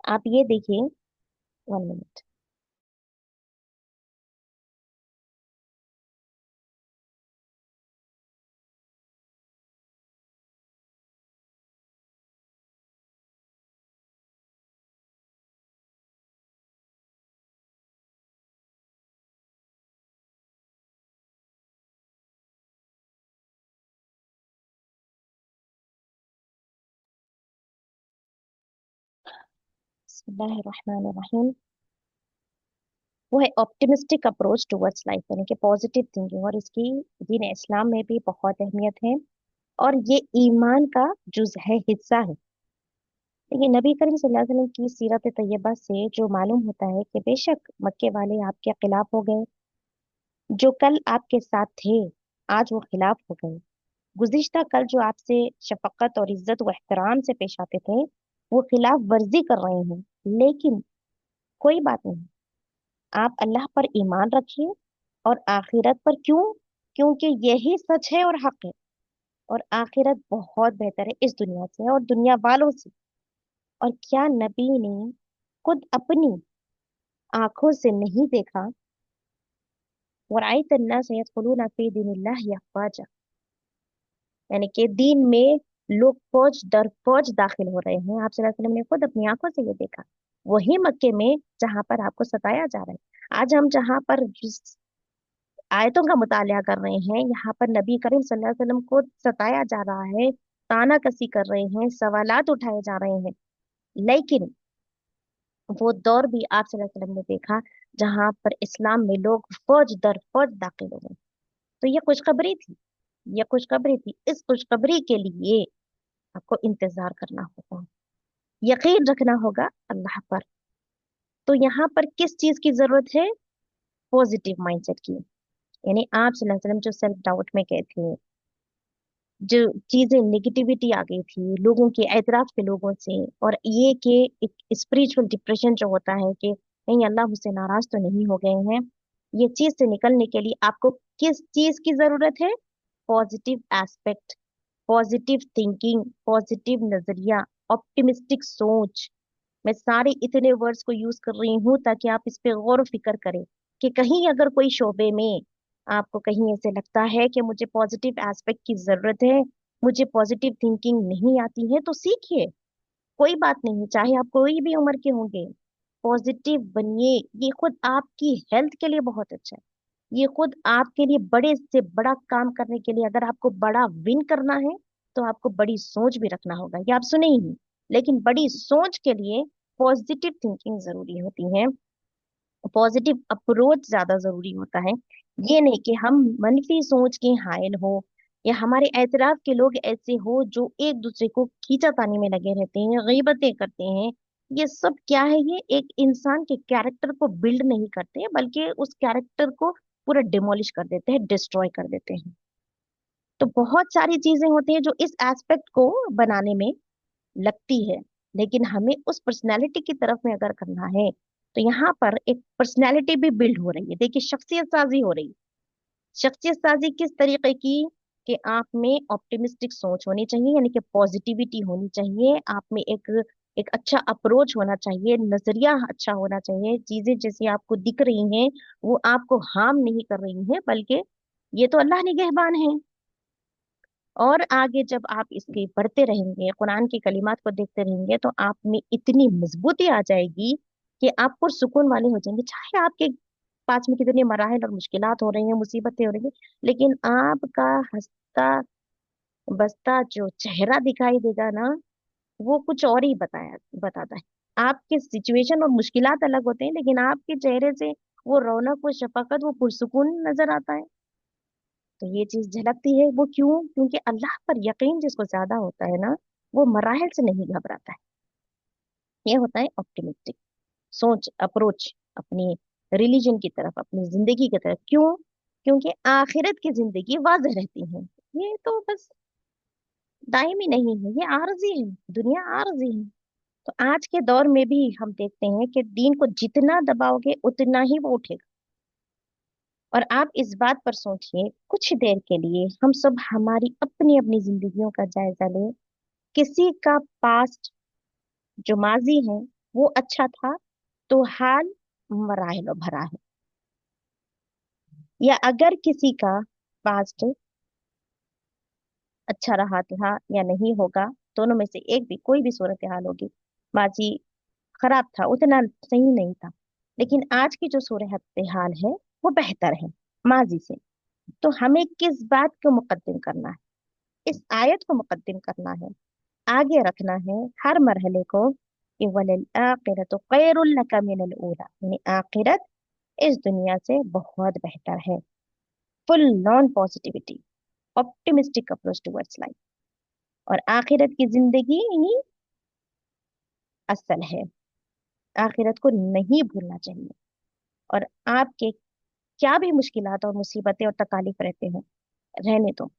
आप ये देखिए, 1 मिनट। बिस्मिल्लाहिर्रहमानिर्रहीम। वो है ऑप्टिमिस्टिक अप्रोच टुवर्ड्स लाइफ, यानी कि पॉजिटिव थिंकिंग, और इसकी दीन इस्लाम में भी बहुत अहमियत है, और ये ईमान का जुज है, हिस्सा है। देखिए नबी करीम सल्लल्लाहु अलैहि वसल्लम की सीरत तैयबा से जो मालूम होता है कि बेशक मक्के वाले आपके खिलाफ हो गए, जो कल आपके साथ थे आज वो खिलाफ हो गए, गुज़िश्ता कल जो आपसे शफकत और इज्जत व एहतराम से पेश आते थे, वो खिलाफ वर्जी कर रहे हैं। लेकिन कोई बात नहीं, आप अल्लाह पर ईमान रखिए, और आखिरत पर। क्यों? क्योंकि यही सच है और हक है, और आखिरत बहुत बेहतर है इस दुनिया से और दुनिया वालों से। और क्या नबी ने खुद अपनी आंखों से नहीं देखा? वराइत अन्नास यदखुलूना फी दीनिल्लाहि अफवाजा, यानी कि दीन में लोग फौज दर फौज दाखिल हो रहे हैं। आप सल्लल्लाहु अलैहि वसल्लम ने खुद अपनी आंखों से ये देखा, वही मक्के में जहां पर आपको सताया जा रहा है। आज हम जहां पर जिस आयतों का मुतालिया कर रहे हैं, यहाँ पर नबी करीम सल्लल्लाहु अलैहि वसल्लम को सताया जा रहा है, ताना कसी कर रहे हैं, सवालात उठाए जा रहे हैं। लेकिन वो दौर भी आप सल्लल्लाहु अलैहि वसल्लम ने देखा जहां पर इस्लाम में लोग फौज दर फौज दाखिल हो गए। तो ये खुशखबरी थी, ये खुशखबरी थी। इस खुशखबरी के लिए आपको इंतजार करना होगा, यकीन रखना होगा अल्लाह पर। तो यहाँ पर किस चीज की जरूरत है? पॉजिटिव माइंडसेट की। यानी आप सल्लल्लाहु अलैहि वसल्लम जो सेल्फ डाउट में गए थे, जो चीजें नेगेटिविटी आ गई थी लोगों के एतराफ के लोगों से, और ये कि एक स्पिरिचुअल डिप्रेशन जो होता है कि नहीं अल्लाह मुझसे नाराज तो नहीं हो गए हैं, ये चीज से निकलने के लिए आपको किस चीज की जरूरत है? Positive aspect, positive thinking, positive नजरिया, ऑप्टिमिस्टिक सोच। मैं सारे इतने वर्ड्स को यूज कर रही हूँ ताकि आप इस पे गौर फिक्र करें कि कहीं अगर कोई शोबे में आपको कहीं ऐसे लगता है कि मुझे पॉजिटिव एस्पेक्ट की जरूरत है, मुझे पॉजिटिव थिंकिंग नहीं आती है, तो सीखिए। कोई बात नहीं, चाहे आप कोई भी उम्र के होंगे, पॉजिटिव बनिए। ये खुद आपकी हेल्थ के लिए बहुत अच्छा है। ये खुद आपके लिए बड़े से बड़ा काम करने के लिए, अगर आपको बड़ा विन करना है तो आपको बड़ी सोच भी रखना होगा, ये आप सुने ही नहीं। लेकिन बड़ी सोच के लिए पॉजिटिव थिंकिंग जरूरी होती है, पॉजिटिव अप्रोच ज्यादा जरूरी होता है। ये नहीं कि हम मनफी सोच के हायल हो, या हमारे एतराफ के लोग ऐसे हो जो एक दूसरे को खींचातानी में लगे रहते हैं, गीबतें करते हैं। ये सब क्या है, ये एक इंसान के कैरेक्टर को बिल्ड नहीं करते हैं, बल्कि उस कैरेक्टर को पूरा डिमोलिश कर देते हैं, डिस्ट्रॉय कर देते हैं। तो बहुत सारी चीजें होती हैं जो इस एस्पेक्ट को बनाने में लगती है, लेकिन हमें उस पर्सनैलिटी की तरफ में अगर करना है तो यहाँ पर एक पर्सनैलिटी भी बिल्ड हो रही है। देखिए, शख्सियत साजी हो रही है। शख्सियत साजी किस तरीके की, कि आप में ऑप्टिमिस्टिक सोच होनी चाहिए, यानी कि पॉजिटिविटी होनी चाहिए आप में, एक एक अच्छा अप्रोच होना चाहिए, नजरिया अच्छा होना चाहिए, चीजें जैसी आपको दिख रही हैं वो आपको हार्म नहीं कर रही हैं, बल्कि ये तो अल्लाह निगहबान है। और आगे जब आप इसके पढ़ते रहेंगे, कुरान की कलिमात को देखते रहेंगे, तो आप में इतनी मजबूती आ जाएगी कि आप पुरसुकून वाले हो जाएंगे, चाहे आपके पास में कितने मराहल और मुश्किलात हो रही हैं, मुसीबतें हो रही हैं, लेकिन आपका हंसता बसता जो चेहरा दिखाई देगा ना, वो कुछ और ही बताता है। आपके सिचुएशन और मुश्किलात अलग होते हैं, लेकिन आपके चेहरे से वो रौनक, वो शफकत, वो पुरसुकून नजर आता है। तो ये चीज झलकती है, वो क्यों? क्योंकि अल्लाह पर यकीन जिसको ज्यादा होता है ना, वो मराहल से नहीं घबराता है। ये होता है ऑप्टिमिस्टिक सोच, अप्रोच अपनी रिलीजन की तरफ, अपनी जिंदगी की तरफ। क्यों? क्योंकि आखिरत की जिंदगी वाज़ेह रहती है, ये तो बस दायमी नहीं है, ये आरजी है, दुनिया आरजी है। तो आज के दौर में भी हम देखते हैं कि दीन को जितना दबाओगे उतना ही वो उठेगा। और आप इस बात पर सोचिए, कुछ देर के लिए हम सब हमारी अपनी अपनी जिंदगियों का जायजा लें। किसी का पास्ट, जो माजी है, वो अच्छा था तो हाल मराहलो भरा है। या अगर किसी का पास्ट अच्छा रहा था या नहीं होगा, दोनों में से एक भी, कोई भी सूरत हाल होगी, माजी खराब था, उतना सही नहीं था, लेकिन आज की जो सूरत हाल है वो बेहतर है माजी से। तो हमें किस बात को मुकद्दम करना है? इस आयत को मुकद्दम करना है, आगे रखना है हर मरहले को, कि वलिल आखिरतु खैरुल लका मिनल ऊला, यानी आखिरत इस दुनिया से बहुत बेहतर है। Full non positivity, optimistic approach towards life. और आखिरत की जिंदगी ही असल है, आखिरत को नहीं भूलना चाहिए। और आपके क्या भी मुश्किलात और मुसीबतें और तकालीफ रहते हैं, रहने दो,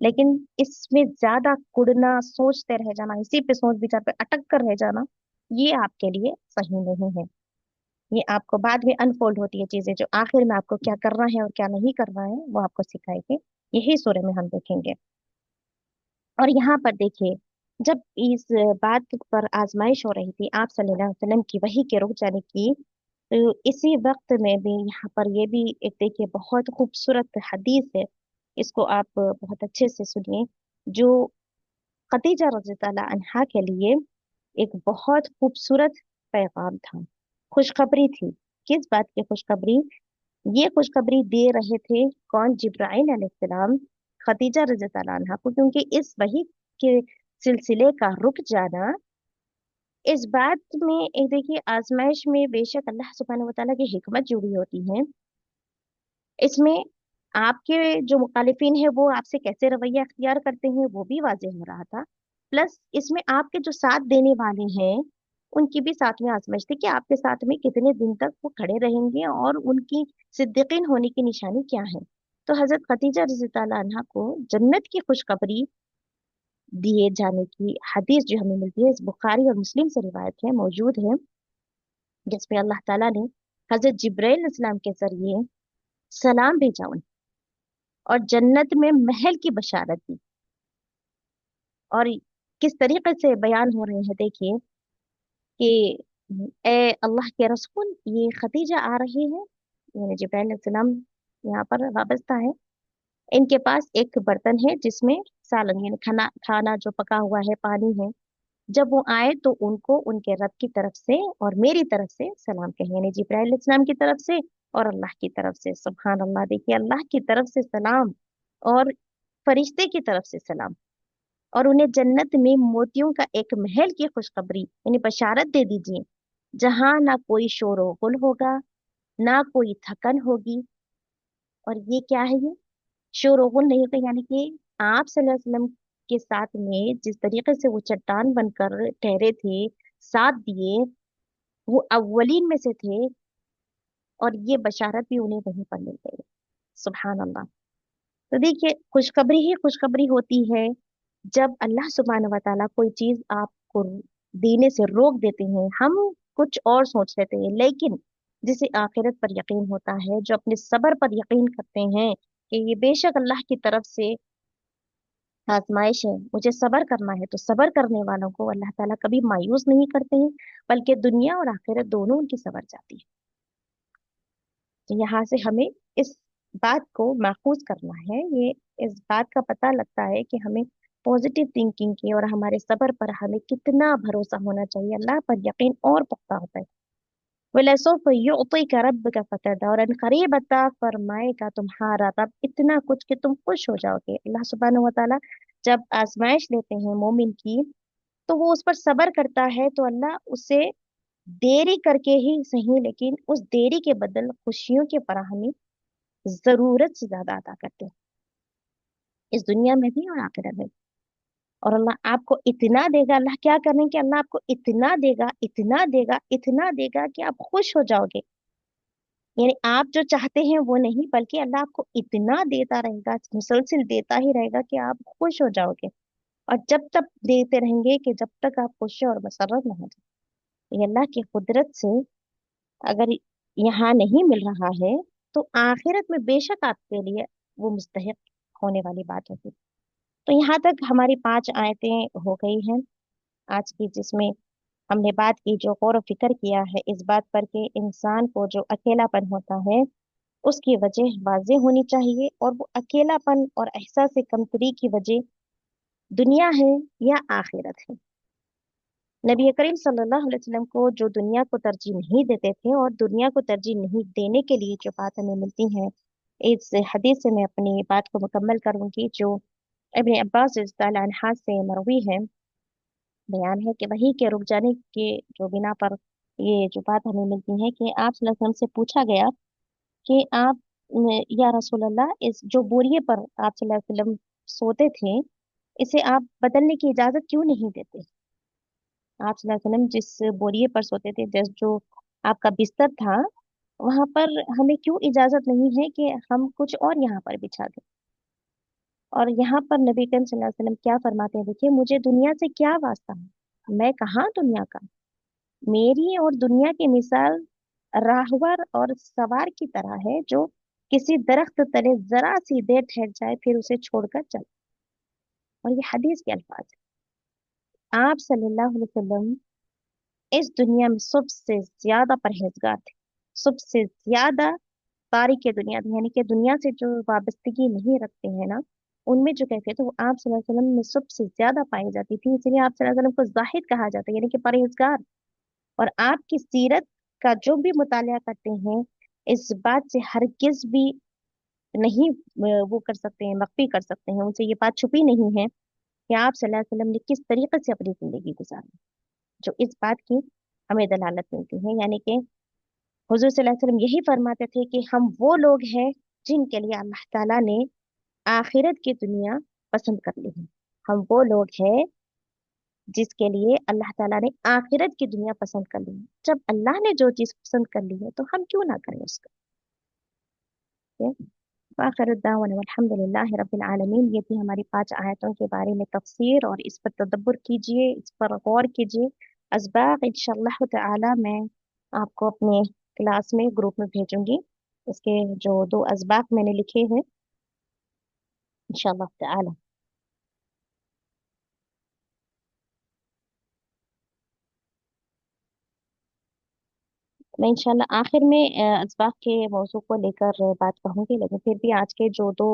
लेकिन इसमें ज्यादा कुड़ना, सोचते रह जाना, इसी पे सोच विचार पे अटक कर रह जाना, ये आपके लिए सही नहीं है। ये आपको बाद में अनफोल्ड होती है चीजें, जो आखिर में आपको क्या करना है और क्या नहीं करना है वो आपको सिखाएंगे। यही सूर्य में हम देखेंगे। और यहाँ पर देखिए, जब इस बात पर आजमाइश हो रही थी आप सल्लल्लाहु अलैहि वसल्लम की वही के रुक जाने की, तो इसी वक्त में भी यहाँ पर ये भी एक देखिए बहुत खूबसूरत हदीस है, इसको आप बहुत अच्छे से सुनिए, जो खदीजा रज़ी अल्लाह अन्हा के लिए एक बहुत खूबसूरत पैगाम था, खुशखबरी थी। किस बात की खुशखबरी? ये खुशखबरी दे रहे थे कौन? जिब्राइल अलैहिस्सलाम खदीजा रज़ी अल्लाह अन्हा को, क्योंकि इस वही के सिलसिले का रुक जाना, इस बात में एक देखिए, आजमाइश में बेशक अल्लाह सुब्हानहू व तआला की हिकमत जुड़ी होती है। इसमें आपके जो मुखालिफिन है वो आपसे कैसे रवैया अख्तियार करते हैं वो भी वाज़ेह हो रहा था। प्लस इसमें आपके जो साथ देने वाले हैं उनकी भी साथ में आजमाइश थी, कि आपके साथ में कितने दिन तक वो खड़े रहेंगे और उनकी सिद्दीकीन होने की निशानी क्या है। तो हजरत खदीजा रज़ी अल्लाह अन्हा को जन्नत की खुशखबरी दिए जाने की हदीस जो हमें मिलती है, इस बुखारी और मुस्लिम से रिवायत है, मौजूद है, जिसमें अल्लाह ताला ने हजरत जिब्राइल इस्लाम के जरिए सलाम भेजा उन्हें और जन्नत में महल की बशारत दी। और किस तरीके से बयान हो रहे हैं देखिए, कि ए अल्लाह के रसूल, ये खदीजा आ रही है, यानी जिब्राइल सलाम यहाँ पर वाबस्ता है, इनके पास एक बर्तन है जिसमें सालन, यानी खाना, खाना जो पका हुआ है, पानी है। जब वो आए तो उनको उनके रब की तरफ से और मेरी तरफ से सलाम कहें, यानी जिब्राइल इस्लाम की तरफ से और अल्लाह की तरफ से सुभान अल्लाह, देखिए अल्लाह की तरफ से सलाम और फरिश्ते की तरफ से सलाम, और उन्हें जन्नत में मोतियों का एक महल की खुशखबरी यानी बशारत दे दीजिए, जहां ना कोई शोर और गुल होगा, ना कोई थकन होगी। और ये क्या है, ये शोर और गुल नहीं होगा, यानी कि आप सल्लल्लाहु अलैहि वसल्लम के साथ में जिस तरीके से वो चट्टान बनकर ठहरे थे, साथ दिए, वो अव्वलीन में से थे, और ये बशारत भी उन्हें वहीं पर मिल गई। सुभान अल्लाह। तो देखिए खुशखबरी ही खुशखबरी होती है। जब अल्लाह सुब्हान व तआला कोई चीज आपको देने से रोक देते हैं, हम कुछ और सोच लेते हैं, लेकिन जिसे आखिरत पर यकीन होता है, जो अपने सब्र पर यकीन करते हैं कि ये बेशक अल्लाह की तरफ से आजमाइश है, मुझे सब्र करना है, तो सब्र करने वालों को अल्लाह ताला कभी मायूस नहीं करते हैं, बल्कि दुनिया और आखिरत दोनों उनकी सवर जाती है। तो यहाँ से हमें इस बात को महफूज करना है, ये इस बात का पता लगता है कि हमें पॉजिटिव थिंकिंग की और हमारे सब्र पर हमें कितना भरोसा होना चाहिए, अल्लाह पर यकीन और पुख्ता होता है। वलसौफ युअतिका रब्बुका फतरदा, और अनकरीब अता फरमाएगा तुम्हारा रब इतना कुछ कि तुम खुश हो जाओगे। अल्लाह सुब्हानहू व तआला जब आजमाइश लेते हैं मोमिन की, तो वो उस पर सब्र करता है, तो अल्लाह उसे देरी करके ही सही, लेकिन उस देरी के बदल खुशियों की फराहमी जरूरत से ज्यादा अदा करते हैं, इस दुनिया में भी और आखिरत में भी। और अल्लाह आपको इतना देगा, अल्लाह क्या करें कि अल्लाह आपको इतना देगा, इतना देगा, इतना देगा कि आप खुश हो जाओगे। यानी आप जो चाहते हैं वो नहीं, बल्कि अल्लाह आपको इतना देता रहेगा, मुसलसिल देता ही रहेगा कि आप खुश हो जाओगे। और जब तक देते रहेंगे कि जब तक आप खुश और मसरत न हो जाए। ये अल्लाह की कुदरत से अगर यहाँ नहीं मिल रहा है, तो आखिरत में बेशक आपके लिए वो मुस्तहिक होने वाली बात होगी। तो यहाँ तक हमारी 5 आयतें हो गई हैं आज की, जिसमें हमने बात की, जो गौर व फिक्र किया है इस बात पर कि इंसान को जो अकेलापन होता है उसकी वजह वाज़ेह होनी चाहिए, और वो अकेलापन और एहसास कमतरी की वजह दुनिया है या आखिरत है। नबी करीम सल्लल्लाहु अलैहि वसल्लम को जो दुनिया को तरजीह नहीं देते थे, और दुनिया को तरजीह नहीं देने के लिए जो बात हमें मिलती है, इस हदीस से मैं अपनी बात को मुकम्मल करूंगी, जो इब्न अब्बास रज़ियल्लाहु अन्हा से मरवी है। बयान है कि वही के रुक जाने के जो बिना पर ये जो बात हमें मिलती है कि आप सल्लल्लाहु अलैहि वसल्लम से पूछा गया कि आप या रसूल अल्लाह, इस जो बोरिए पर आप सल्लल्लाहु अलैहि वसल्लम सोते थे, इसे आप बदलने की इजाजत क्यों नहीं देते। आप सल्लल्लाहु अलैहि वसल्लम जिस बोरिए पर सोते थे, जिस जो आपका बिस्तर था, वहां पर हमें क्यों इजाजत नहीं है कि हम कुछ और यहाँ पर बिछा दें। और यहाँ पर नबी करीम सल्लल्लाहु अलैहि वसल्लम क्या फरमाते हैं, देखिए मुझे दुनिया से क्या वास्ता है, मैं कहाँ दुनिया का। मेरी और दुनिया की मिसाल राहवर और सवार की तरह है, जो किसी दरख्त तले जरा सी देर ठहर जाए फिर उसे छोड़कर चले। और ये हदीस के अल्फाज हैं। आप सल्लल्लाहु अलैहि वसल्लम इस दुनिया में सबसे ज्यादा परहेजगार थे, सबसे ज्यादा तारिक दुनिया थे, यानी कि दुनिया से जो वाबस्तगी नहीं रखते हैं ना, उनमें जो कैफियत है वो आप सल्लल्लाहु अलैहि वसल्लम में सबसे ज्यादा पाई जाती थी। इसलिए आप सल्लल्लाहु अलैहि वसल्लम को जाहिद कहा जाता है, यानी कि परहेजगार। और आपकी सीरत का जो भी मुतालिया करते हैं, इस बात से हरगिज भी नहीं वो कर सकते हैं, मख्फी कर सकते हैं, उनसे ये बात छुपी नहीं है कि आप सल्लल्लाहु अलैहि वसल्लम ने किस तरीके से अपनी जिंदगी गुजारी, जो इस बात की हमें दलालत मिलती है। यानी कि हुजूर सल्लल्लाहु अलैहि वसल्लम यही फरमाते थे कि हम वो लोग हैं जिनके लिए अल्लाह ताला ने आखिरत की दुनिया पसंद कर ली है। हम वो लोग हैं जिसके लिए अल्लाह ताला ने आखिरत की दुनिया पसंद कर ली है। जब अल्लाह ने जो चीज पसंद कर ली है, तो हम क्यों ना करें उसका। आखिर दावन अल्हम्दुलिल्लाह रब्बिल आलमीन। ये थी हमारी 5 आयतों के बारे में तफसीर, और इस पर तदब्बर कीजिए, इस पर गौर कीजिए। असबाक इंशाअल्लाह ताला मैं आपको अपने क्लास में ग्रुप में भेजूंगी। इसके जो 2 असबाक मैंने लिखे हैं इंशाअल्लाह ताला। मैं इंशाल्लाह आखिर में असबाक के मौजू को लेकर बात कहूंगी, लेकिन फिर भी आज के जो 2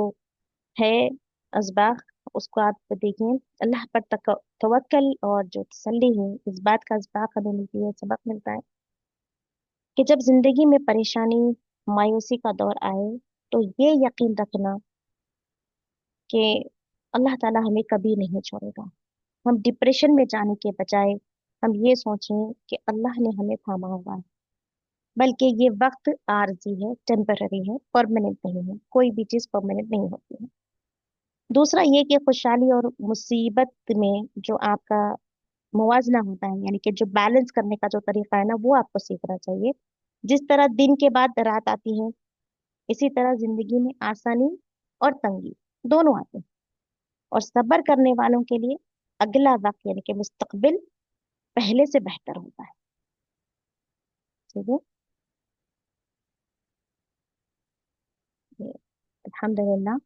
है असबाक, उसको आप देखिए। अल्लाह पर तवक्कल और जो तसल्ली है, इस बात का असबाक हमें मिलती है, सबक मिलता है कि जब जिंदगी में परेशानी मायूसी का दौर आए, तो ये यकीन रखना कि अल्लाह ताला हमें कभी नहीं छोड़ेगा। हम डिप्रेशन में जाने के बजाय हम ये सोचें कि अल्लाह ने हमें थामा हुआ है, बल्कि ये वक्त आरजी है, टेम्पररी है, परमानेंट नहीं है। कोई भी चीज परमानेंट नहीं होती है। दूसरा ये कि खुशहाली और मुसीबत में जो आपका मुवाजना होता है, यानी कि जो बैलेंस करने का जो तरीका है ना, वो आपको सीखना चाहिए। जिस तरह दिन के बाद रात आती है, इसी तरह जिंदगी में आसानी और तंगी दोनों आते हैं। और सब्र करने वालों के लिए अगला वक्त यानी कि मुस्तकबिल पहले से बेहतर होता है। ठीक है। ये, अल्हम्दुलिल्लाह।